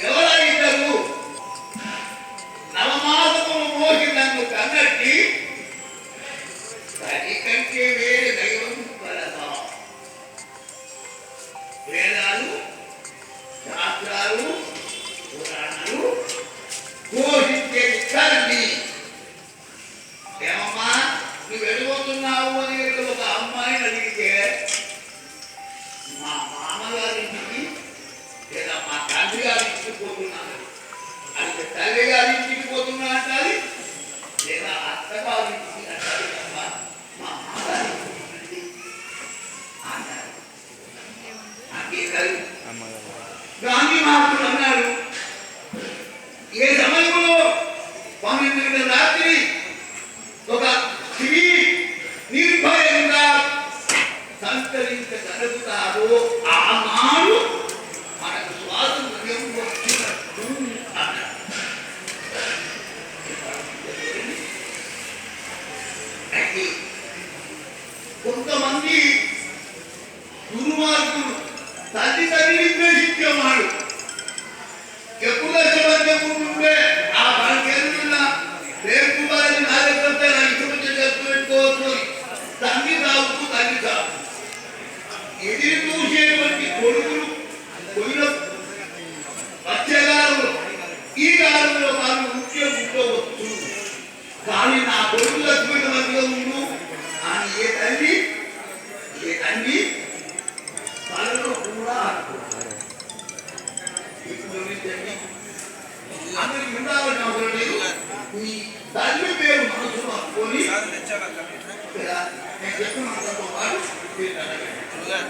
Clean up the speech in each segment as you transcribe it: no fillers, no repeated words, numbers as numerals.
ఎవరైతారు నవమాసములు మోసి నన్ను కన్నట్టి దాని కంటే వేరే దైవం కలదా? వేదాలు, శాస్త్రాలు, పురాణాలు ఘోషించే తల్లి ఏమమ్మా నువ్వు వెళ్ళిపోతున్నావు అని ఒక అమ్మాయిని అడిగితే మా మామగారింటికి లేదా మా తండ్రి గారింటికి పోతున్నాను అంటే తల్లి గారింటికి పోతున్నా అంటారు లేదా అత్తగారింటికి అంటారు తప్ప మా మామగారింటికి అంటారు. అంతేకాదు గాంధీ మహాత్ముడు అన్నాడు, ఏ సమయంలో 12 గంటల రాత్రి ఒక స్త్రీ నిర్భయంగా సంతరించగలుగుతారో ఆనాడు మనకు స్వాతంత్ర్యం వచ్చినట్టు అన్నాడు. అయితే కొంతమంది దుర్మార్గులు తల్లిదండ్రులు ద్వేషించేవాడు ఎప్పుడు కష్టపడుతుంటే ఆ మనకేరున్న రేపు వారిని కార్యకర్త ఇటువంటి చేస్తూ పెట్టుకోవచ్చు. తల్లి సాగుతూ తల్లి సాగు ఎదిరి చూసేటువంటి కొడుకులు కొయ్య వచ్చే కాలంలో ఈ కాలంలో వాళ్ళు ముఖ్యం ఉండవచ్చు కానీ నా కొడుకు లక్ష్మణ మధ్యలో ఉండు అని ఏ తండ్రి వాళ్ళలో కూడా అందరికి ఉండాలని అవసరం లేదు. నీ తల్లి పేరు మనసులో అనుకొని నేను చెప్పిన మాటతో పాటు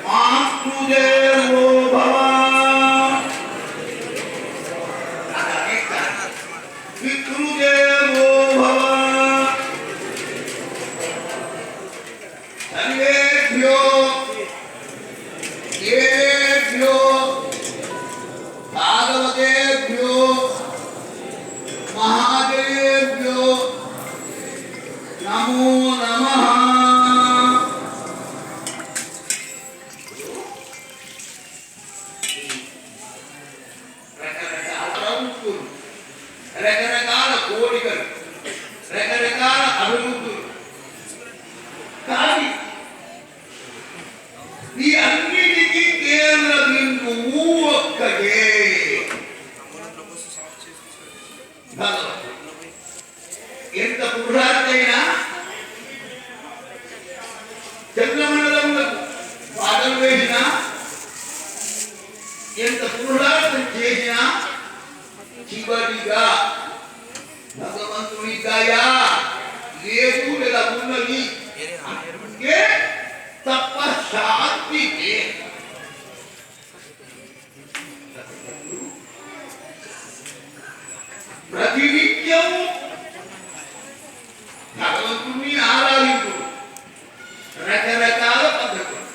మాతృదేవో భవ పితృదేవో భవ సర్వేభ్యో ఏభ్యో భాగవతేభ్యో మహాదేవ్యో నమో నమః. రకరకాల ప్రభుత్వం, రకరకాల కోరికలు, రకరకాల అభివృద్ధులు కానీ ఈ అన్నిటికీ కేంద్ర బిందువు ఒక్కటే ఎంత పురుషార్థైనా చంద్రమండలంలో పాటలు వేసినా ఎంత పురుషార్థం చేసినా చివరిగా భగవంతుని దయ లేదు లేదా ఉన్నది అంటే తప్ప శాంతి ప్రతినిత్యం భగవంతుని ఆరాధించు రకరకాల పద్ధతులు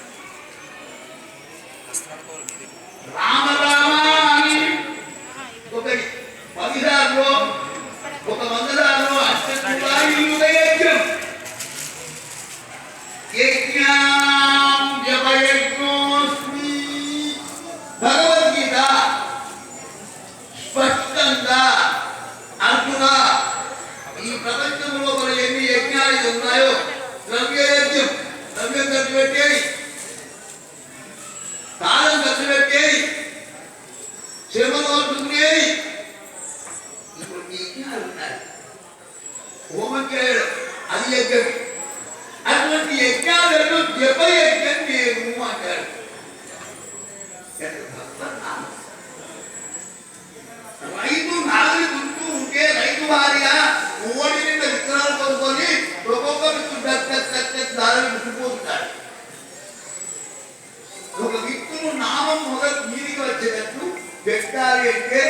రామ రామ అని ఒక 10 సార్లు ఒక 100 సార్లు అష్టయజ్ఞం యజ్ఞాం జపయజ్ఞోస్మి భగవద్గీత స్పష్టంగా అర్జున ఈ ప్రపంచంలో మన ఎన్ని యజ్ఞాలు ఉన్నాయో ద్రవ్యయజ్ఞం ద్రవ్యం ఖర్చు పెట్టేది, కాలం ఖర్చు పెట్టేది, శ్రమను అర్చుకునేది ఇటువంటి యజ్ఞాలు ఉన్నాయి. హోమం చేయడం అది యజ్ఞం. అటువంటి యజ్ఞాలను జపయజ్ఞం నేను అంటారు. రైతు నాగలి దుంటూ ఉంటే రైతు భార్య ఓడి నింద విత్తనాలు కొనుక్కొని ఒక్కొక్క విత్తు దారిని ముట్టుకుపోతుంటాడు. ఒక విత్తును నామం మొదలు మీదికి వచ్చేటట్టు పెట్టాలి అంటే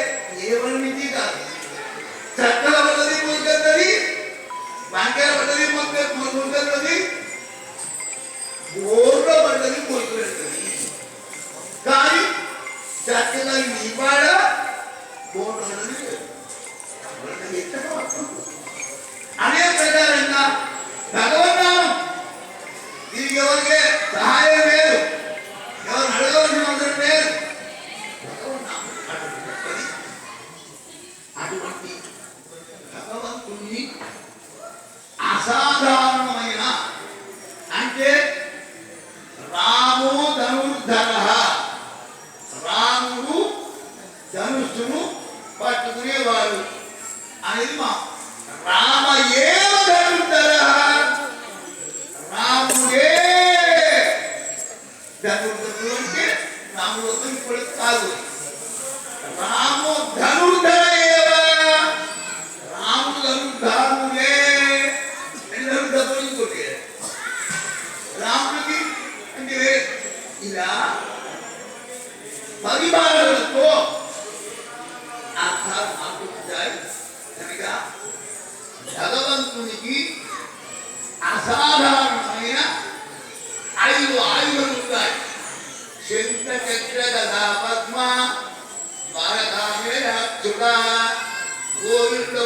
ఏమనిది కాదు. చక్కల పడ్డది ముందుకెళ్తుంది, వంకాయ పడ్డది ముందుకెళ్తుంది, బోర్లో పడ్డది ముందుకెళ్తుంది.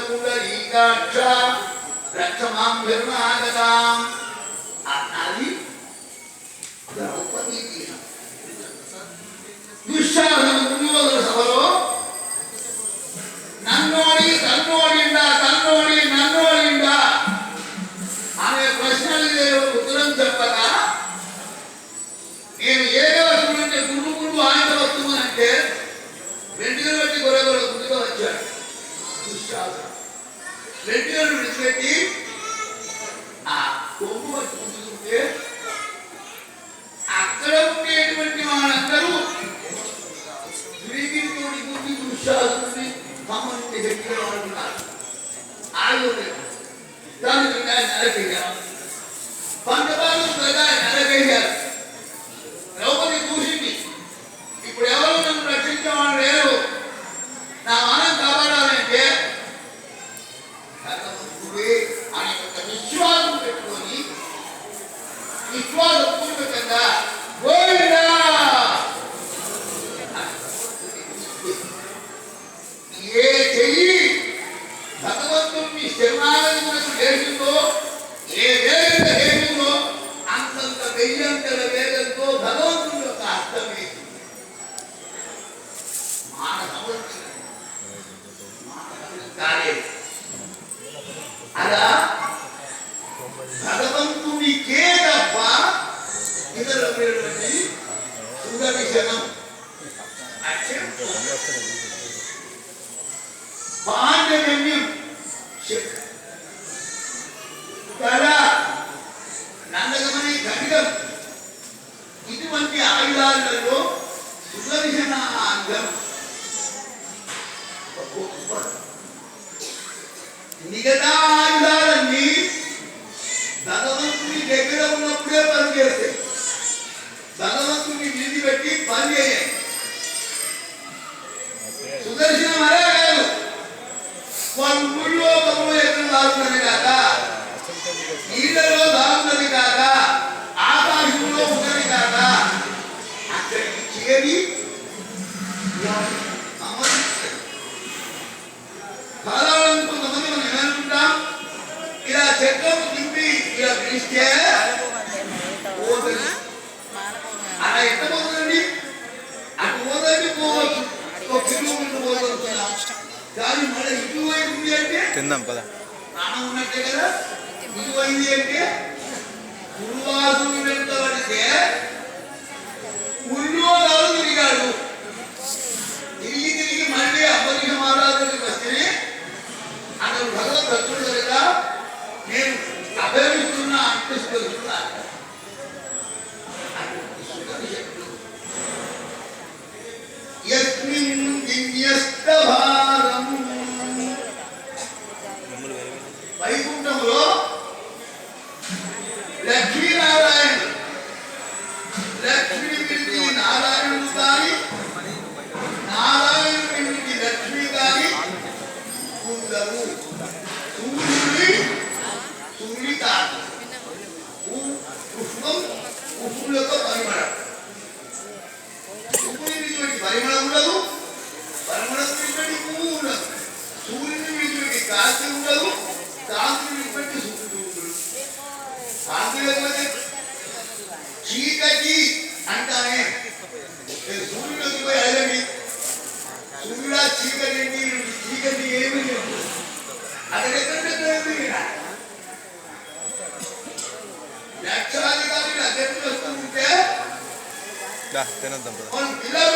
పుండరీకాక్ష రక్షమాం ధర్మాగతాం అన్నది ద్రౌపది. దుశ్శాసన దుర్యోధన సభలో నన్నోడిండా అనే ప్రశ్నలు ఉత్తరం చెప్పక నేను ఏకవస్తునంటే గురువు ఆయన వస్తువునంటే వెంటికలు బట్టి గొర్రెగొర్రె గుర్తుగా వచ్చాడు దుశ్శాసన. వెంటికలు విడిచిపెట్టి ఆ కొమ్ము బట్టి గుర్తుంటే అక్కడ ఉండేటువంటి వాళ్ళందరూ విరిగితోటి గుర్తి దుశ్శాసనుడి మమ్మల్ని గట్టిగా వాడుతున్నారు. ఆయుధం దాని నరకయ్యారు, పంచపాలు నరకయ్యారు. ద్రౌపది చూసింది, ఇప్పుడు ఎవరు నన్ను రక్షించేవాళ్ళు లేరు, నా మానం కాపాడాలంటే అనే ఒక విశ్వాసం పెట్టుకొని విశ్వాసపూర్వకంగా గోవిందా ఏ చెయ్యి భగవంతుని శరణాగతులకు చేసిందో, ఏ వేగంగా చేసిందో అంతంత వెయ్యంతల వేగంతో భగవంతుని యొక్క అర్థం వేసింది. కాలేదు అలా భగవంతునికే తప్ప ఇతరులైనటువంటి సుదర్శనం పాండజన్యం కళ నందగమని ఖడ్గం ఇటువంటి ఆయుధాలలో సుదర్శన అంగం మిగతా ఆయుధాలన్నీ భగవంతుని దగ్గర ఉన్నప్పుడే పనిచేస్తాయి, భగవంతుని విడిచిపెట్టి పని చేయాలి. సుదర్శనం అలా కాదు, వాళ్ళు ఊళ్ళో కమ్ములు ఎక్కడ దాగుతుంది కాక, నీళ్ళలో దాగుతుంది కాక, ఆకాశంలో ఉన్నది కాక, అక్కడికి చేరి కాలాలను కొంతమంది మనం ఏమనుకుంటాం, ఇలా చెట్లకు దింపి ఇలా పిలిస్తే పోతుంది. అలా ఎట్ట పోతుందండి, అటు పోదండి పోవచ్చు, ఒక కిలోమీటర్ పోతున్నాం. కానీ మళ్ళీ ఇటువైంది అంటే తిందాం పద ప్రాణం ఉన్నట్టే కదా. ఇటువైంది అంటే ఉల్వాసుడు వెంట పడితే ఉల్లోదాలు తిరిగాడు, తిరిగి తిరిగి మళ్ళీ అబ్బరిక మహారాజుకి వస్తేనే అతను భగవత్ భక్తుడు కనుక నేను అభయమిస్తున్నా అనిపిస్తున్నా. యస్మిన్ విన్యస్తభారం వైకుంఠంలో లక్ష్మీనారాయణుడు, లక్ష్మీ విడిచి నారాయణుడు కానీ నారాయణుడి విడిచి లక్ష్మి కానీ ఉండవు. సూర్యుడి కాదు పుష్పం, పుష్పులతో పరిమళం. సూర్యుని విడిచిపెట్టి పరిమళం ఉండదు, పరిమళం విడిచిపెట్టి పువ్వు ఉండదు. సూర్యుని విడిచిపెట్టి కాంతి ఉండదు, కాంతిని విడిచిపెట్టి సూర్యుడు ఉండదు. కాంతి లేకపోతే చీకటి అంటానే. సూర్యుడు వచ్చిపోయి అడగండి, సూర్యుడా చీకటి చీకటి ఏమి లేదు, అక్కడ ఎక్కడ లక్షాధికారులు అధ్యక్షులు వస్తుంటే తినద్దాం పిల్లలు